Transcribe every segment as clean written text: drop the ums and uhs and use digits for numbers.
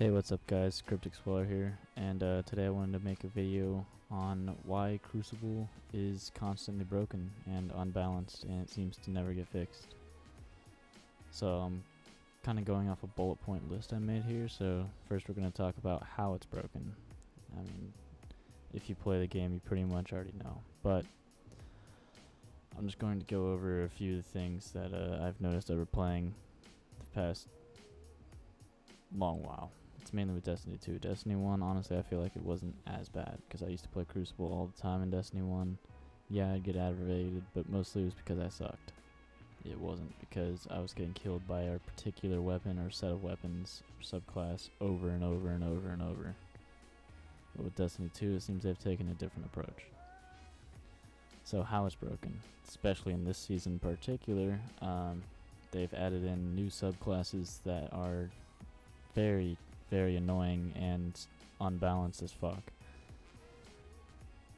Hey, what's up guys, KrypTik Sweller here, and today I wanted to make a video on why Crucible is constantly broken and unbalanced and it seems to never get fixed. So I'm kind of going off a bullet point list I made here, so first we're going to talk about how it's broken. I mean, if you play the game you pretty much already know, but I'm just going to go over a few of the things that I've noticed over playing the past long while. It's mainly with Destiny 2. Destiny 1, honestly, I feel like it wasn't as bad, because I used to play Crucible all the time in Destiny 1. Yeah, I'd get aggravated, but mostly it was because I sucked. It wasn't because I was getting killed by a particular weapon or set of weapons or subclass over and over and over and over. But with Destiny 2, it seems they've taken a different approach. So how it's broken, especially in this season in particular, they've added in new subclasses that are very annoying and unbalanced as fuck.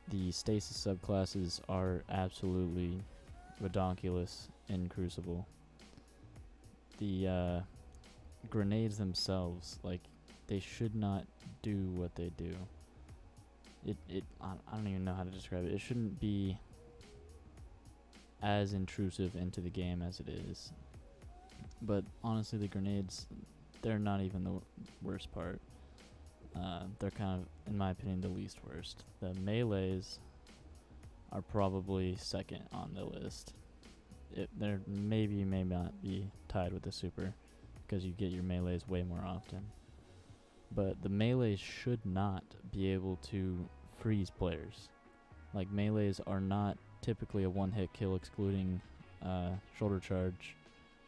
The stasis subclasses are absolutely redonkulous in Crucible. The grenades themselves, like, they should not do what they do. I don't even know how to describe it. It shouldn't be as intrusive into the game as it is. But honestly, the grenades, they're not even the worst part. They're kind of, in my opinion, the least worst. The melees are probably second on the list. They're may not be tied with the super, because you get your melees way more often. But the melees should not be able to freeze players. Like, melees are not typically a one-hit kill, excluding shoulder charge,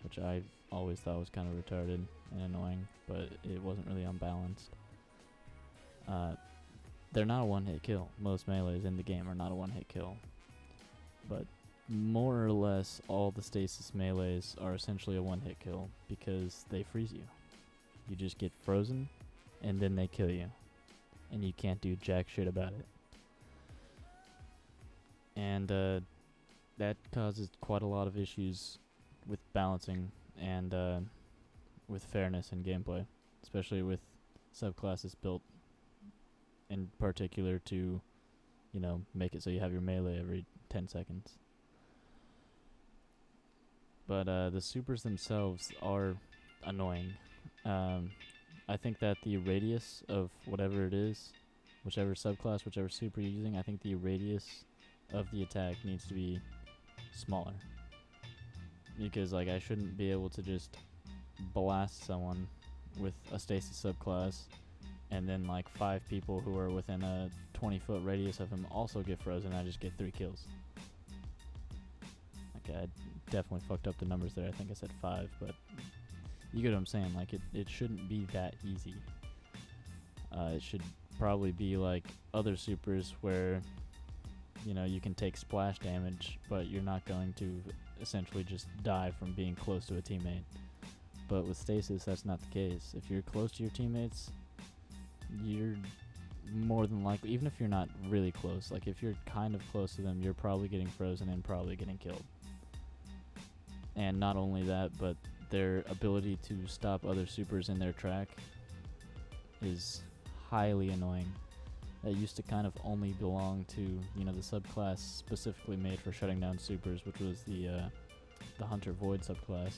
which I always thought was kind of retarded and annoying, but it wasn't really unbalanced. They're not a one-hit kill. Most melees in the game are not a one-hit kill. But more or less all the stasis melees are essentially a one-hit kill because they freeze you. You just get frozen and then they kill you. And you can't do jack shit about it. And that causes quite a lot of issues with balancing and with fairness in gameplay, especially with subclasses built in particular to, you know, make it so you have your melee every 10 seconds. But the supers themselves are annoying. I think that the radius of whatever it is, whichever subclass, whichever super you're using, I think the radius of the attack needs to be smaller. Because, like, I shouldn't be able to just blast someone with a stasis subclass and then, like, 5 people who are within a 20-foot radius of him also get frozen and I just get 3 kills. Okay, I definitely fucked up the numbers there. I think I said 5, but you get what I'm saying. Like, it shouldn't be that easy. It should probably be like other supers where, you know, you can take splash damage, but you're not going to essentially just die from being close to a teammate. But with stasis, that's not the case. If you're close to your teammates, you're more than likely, even if you're not really close, like if you're kind of close to them, you're probably getting frozen and probably getting killed. And not only that, but their ability to stop other supers in their track is highly annoying. That used to kind of only belong to, you know, the subclass specifically made for shutting down supers, which was the Hunter Void subclass.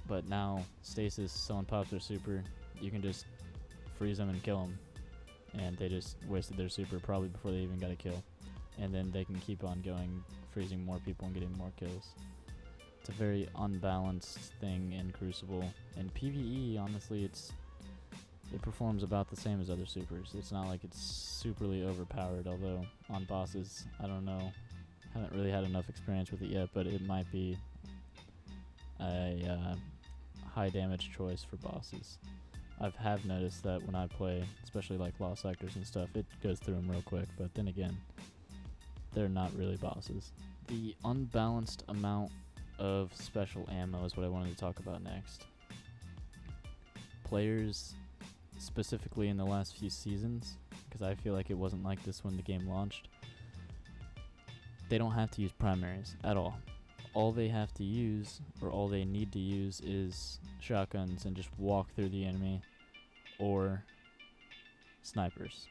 But now, stasis, someone pops their super, you can just freeze them and kill them. And they just wasted their super probably before they even got a kill. And then they can keep on going, freezing more people and getting more kills. It's a very unbalanced thing in Crucible. In PvE, honestly, it performs about the same as other supers. It's not like it's superly overpowered, although on bosses, I don't know. Haven't really had enough experience with it yet, but it might be a high damage choice for bosses. I have noticed that when I play, especially like Lost Sectors and stuff, it goes through them real quick, but then again, they're not really bosses. The unbalanced amount of special ammo is what I wanted to talk about next. Players, specifically in the last few seasons, because I feel like it wasn't like this when the game launched, they don't have to use primaries at all. all they have to use, or all they need to use, is shotguns and just walk through the enemy, or snipers.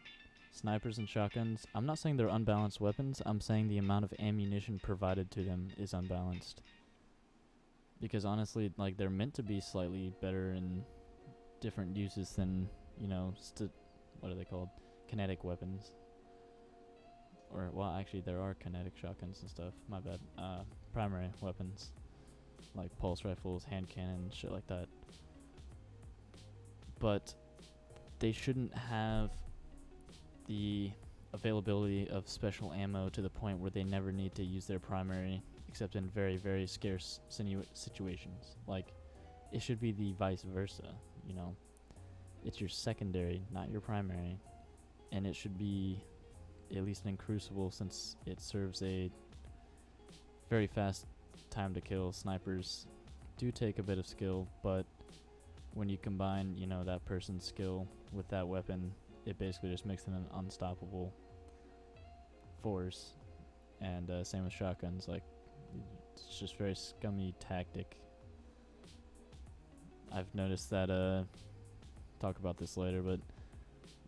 Snipers and shotguns, I'm not saying they're unbalanced weapons, I'm saying the amount of ammunition provided to them is unbalanced. Because honestly, like, they're meant to be slightly better in different uses than, you know, what are they called? Kinetic weapons. Or, well, actually, there are kinetic shotguns and stuff, my bad. Primary weapons, like pulse rifles, hand cannons, shit like that. But they shouldn't have the availability of special ammo to the point where they never need to use their primary except in very, very scarce situations. Like, it should be the vice versa, you know. It's your secondary, not your primary. And it should be, at least in Crucible, since it serves a very fast time to kill, snipers do take a bit of skill, but when you combine, you know, that person's skill with that weapon, it basically just makes them an unstoppable force. And same with shotguns, like, it's just very scummy tactic. I've noticed that, talk about this later, but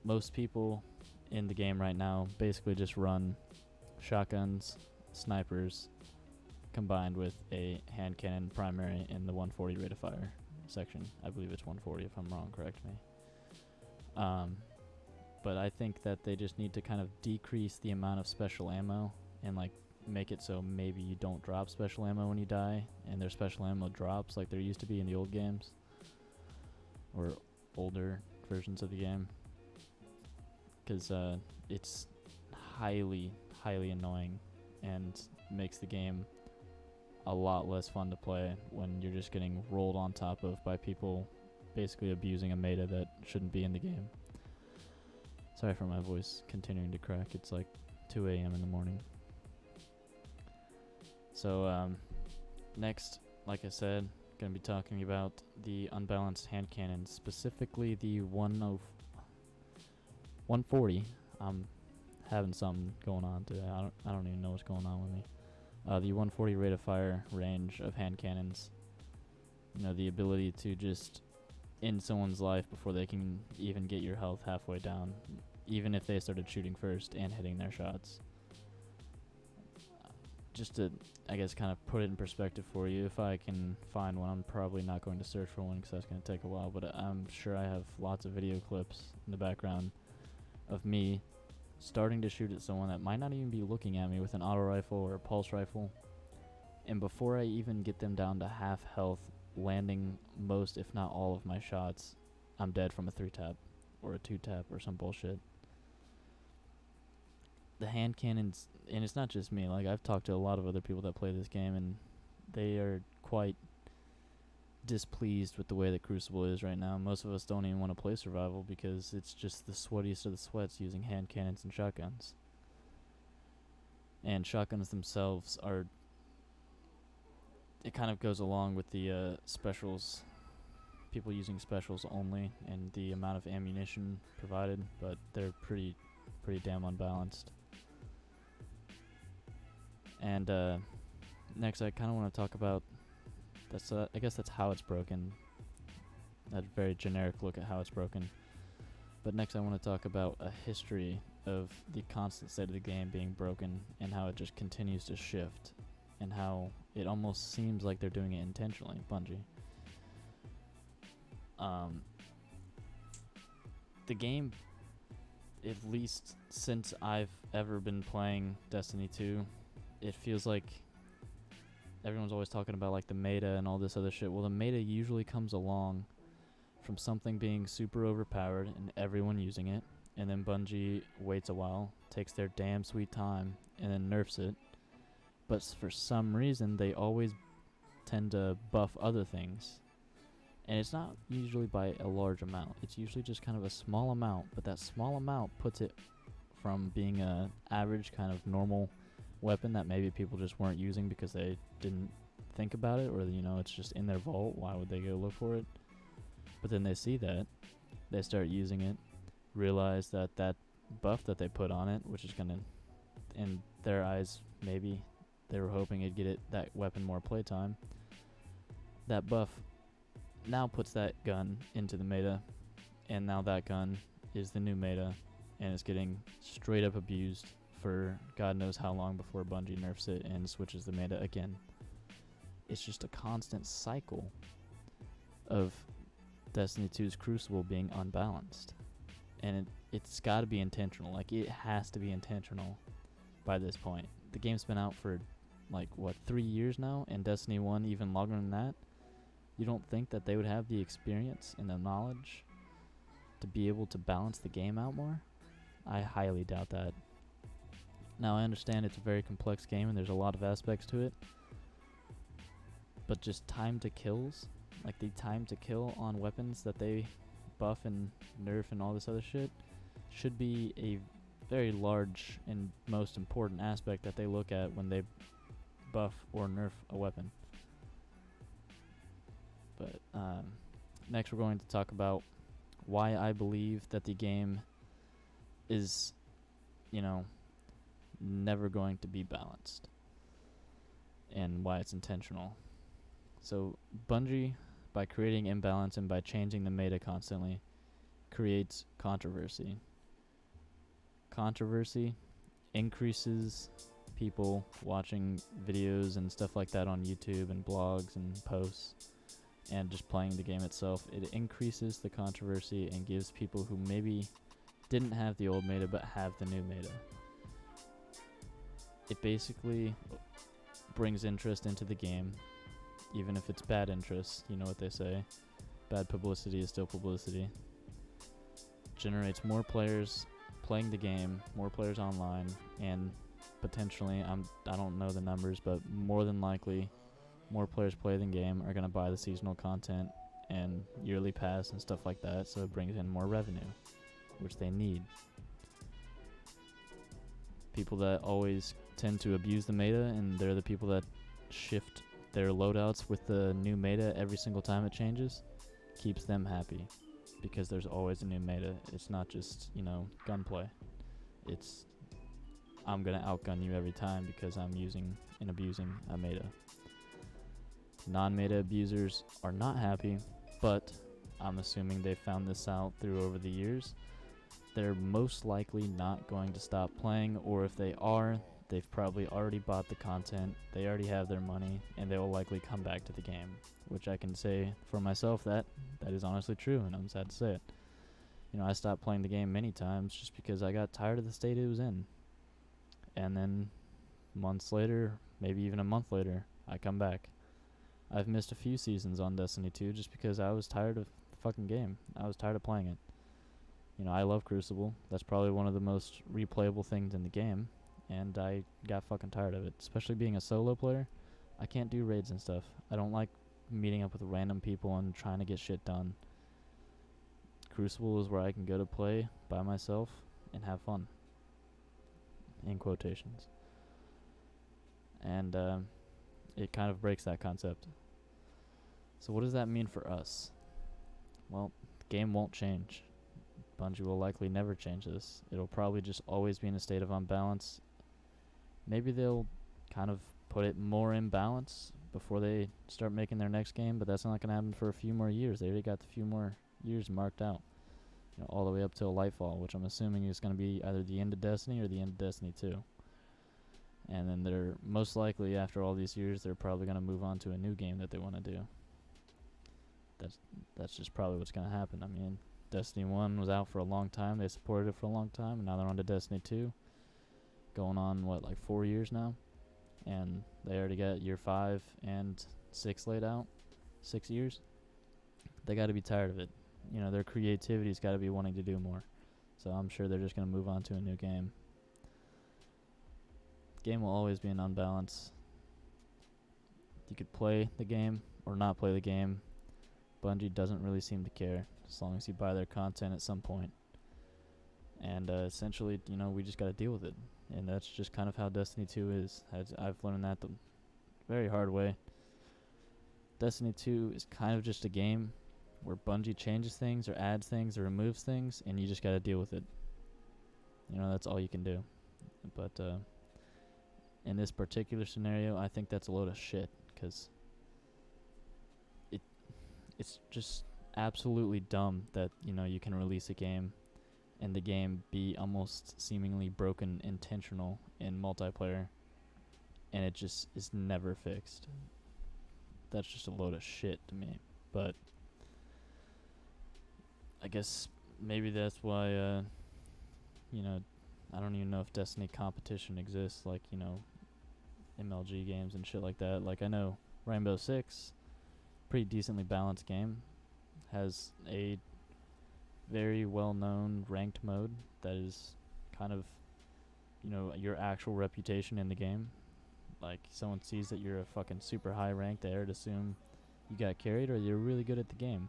most people in the game right now basically just run shotguns, snipers, combined with a hand cannon primary in the 140 rate of fire section. I believe it's 140, if I'm wrong, correct me. But I think that they just need to kind of decrease the amount of special ammo and, like, make it so maybe you don't drop special ammo when you die, and their special ammo drops like there used to be in the old games, or older versions of the game, because it's highly, highly annoying and makes the game a lot less fun to play when you're just getting rolled on top of by people basically abusing a meta that shouldn't be in the game. Sorry for my voice continuing to crack. It's like 2 a.m. in the morning. So next, like I said, going to be talking about the unbalanced hand cannons, specifically the 140. I'm having something going on today. I don't even know what's going on with me. The 140 rate of fire range of hand cannons. You know, the ability to just end someone's life before they can even get your health halfway down, even if they started shooting first and hitting their shots. Just to, I guess, kind of put it in perspective for you, if I can find one. I'm probably not going to search for one because that's going to take a while, but I'm sure I have lots of video clips in the background of me starting to shoot at someone that might not even be looking at me with an auto rifle or a pulse rifle, and before I even get them down to half health, landing most, if not all, of my shots, I'm dead from a 3-tap or a 2-tap or some bullshit. The hand cannons, and it's not just me, like, I've talked to a lot of other people that play this game, and they are quite displeased with the way that Crucible is right now. Most of us don't even want to play survival because it's just the sweatiest of the sweats using hand cannons and shotguns. And shotguns themselves are, it kind of goes along with the specials, people using specials only, and the amount of ammunition provided, but they're pretty damn unbalanced. And next I kind of want to talk about, I guess that's how it's broken. That very generic look at how it's broken. But next I want to talk about a history of the constant state of the game being broken and how it just continues to shift, and how it almost seems like they're doing it intentionally, Bungie. The game, at least since I've ever been playing Destiny 2, it feels like everyone's always talking about, like, the meta and all this other shit. Well, the meta usually comes along from something being super overpowered and everyone using it, and then Bungie waits a while, takes their damn sweet time, and then nerfs it. But for some reason, they always tend to buff other things. And it's not usually by a large amount. It's usually just kind of a small amount, but that small amount puts it from being a average kind of normal weapon that maybe people just weren't using because they didn't think about it, or, you know, it's just in their vault, why would they go look for it? But then they see that, they start using it, realize that that buff that they put on it, which is going to, in their eyes, maybe they were hoping it'd get that weapon more playtime. That buff now puts that gun into the meta, and now that gun is the new meta, and it's getting straight up abused for God knows how long before Bungie nerfs it and switches the meta again. It's just a constant cycle of Destiny 2's Crucible being unbalanced. And it's got to be intentional. Like, it has to be intentional by this point. The game's been out for, 3 years now, and Destiny 1 even longer than that. You don't think that they would have the experience and the knowledge to be able to balance the game out more? I highly doubt that. Now, I understand it's a very complex game and there's a lot of aspects to it, but just time to kills, like the time to kill on weapons that they buff and nerf and all this other shit, should be a very large and most important aspect that they look at when they buff or nerf a weapon. But next we're going to talk about why I believe that the game is, never going to be balanced, and why it's intentional. So Bungie, by creating imbalance and by changing the meta constantly, creates controversy. Controversy increases people watching videos and stuff like that on YouTube and blogs and posts, and just playing the game itself. It increases the controversy and gives people who maybe didn't have the old meta but have the new meta. It basically brings interest into the game, even if it's bad interest. You know what they say, bad publicity is still publicity. Generates more players playing the game, more players online, and potentially, I don't know the numbers, but more than likely, more players play the game are going to buy the seasonal content and yearly pass and stuff like that, so it brings in more revenue, which they need. People that always tend to abuse the meta, and they're the people that shift their loadouts with the new meta every single time it changes, keeps them happy, because there's always a new meta. It's not just, gunplay. It's, I'm going to outgun you every time because I'm using and abusing a meta. Non-meta abusers are not happy, but I'm assuming they found this out through over the years. They're most likely not going to stop playing, or if they are, they've probably already bought the content, they already have their money, and they will likely come back to the game, which I can say for myself that is honestly true, and I'm sad to say it. I stopped playing the game many times just because I got tired of the state it was in. And then months later, maybe even a month later, I come back. I've missed a few seasons on Destiny 2 just because I was tired of the fucking game. I was tired of playing it. I love Crucible. That's probably one of the most replayable things in the game, and I got fucking tired of it. Especially being a solo player, I can't do raids and stuff. I don't like meeting up with random people and trying to get shit done. Crucible is where I can go to play by myself and have fun. In quotations. And it kind of breaks that concept. So what does that mean for us? Well, the game won't change. Bungie will likely never change this. It'll probably just always be in a state of unbalance. Maybe they'll kind of put it more in balance before they start making their next game, but that's not going to happen for a few more years. They already got a few more years marked out, all the way up till Lightfall, which I'm assuming is going to be either the end of Destiny or the end of Destiny 2. And then they're most likely, after all these years, they're probably going to move on to a new game that they want to do. That's just probably what's going to happen. I mean, Destiny 1 was out for a long time. They supported it for a long time, and now they're on to Destiny 2. Going on, 4 years now? And they already got year 5 and 6 laid out. 6 years? They got to be tired of it. Their creativity's got to be wanting to do more. So I'm sure they're just going to move on to a new game. The game will always be an unbalance. You could play the game or not play the game. Bungie doesn't really seem to care, as long as you buy their content at some point. And essentially, we just got to deal with it. And that's just kind of how Destiny 2 is. I've learned that the very hard way. Destiny 2 is kind of just a game where Bungie changes things or adds things or removes things, and you just got to deal with it. That's all you can do. But in this particular scenario, I think that's a load of shit, because it's just absolutely dumb that, you know, you can release a game and the game be almost seemingly broken intentional in multiplayer, and it just is never fixed. That's just a load of shit to me. But I guess maybe that's why, you know, I don't even know if Destiny competition exists, like, you know, MLG games and shit like that. Like, I know Rainbow Six, pretty decently balanced game, has a very well-known ranked mode that is kind of, you know, your actual reputation in the game. Like, someone sees that you're a fucking super high rank, they would assume you got carried or you're really good at the game.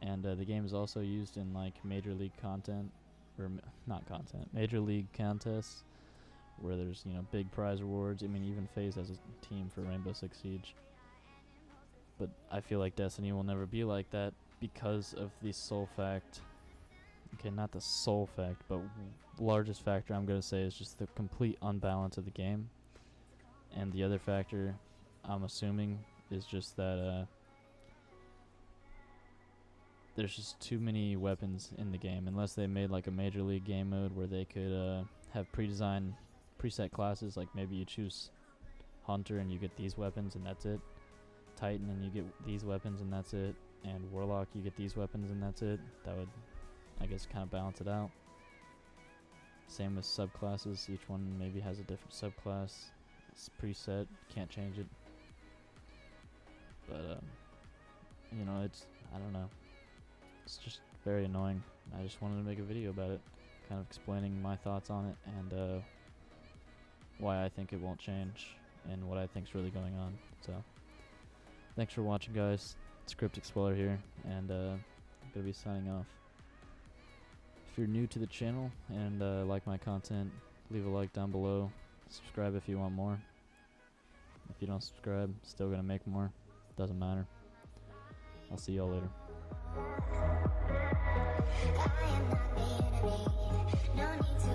And the game is also used in, like, major league content, or not content, major league contests, where there's, you know, big prize rewards. I mean, even FaZe has a team for Rainbow Six Siege. But I feel like Destiny will never be like that because of the sole fact, okay, not the sole fact, but largest factor I'm going to say is just the complete unbalance of the game. And the other factor, I'm assuming, is just that there's just too many weapons in the game. Unless they made like a major league game mode where they could have preset classes, like maybe you choose Hunter and you get these weapons and that's it. Titan and you get these weapons and that's it. And Warlock, you get these weapons and that's it. That would, I guess, kind of balance it out. Same with subclasses. Each one maybe has a different subclass. It's preset, can't change it. But you know, I don't know. It's just very annoying. I just wanted to make a video about it, kind of explaining my thoughts on it and why I think it won't change and what I think's really going on. So, thanks for watching, guys. It's KrypTik Sweller here, and I'm gonna be signing off. If you're new to the channel and like my content, leave a like down below. Subscribe if you want more. If you don't subscribe, still gonna make more. Doesn't matter. I'll see y'all later. I am not the enemy. No need to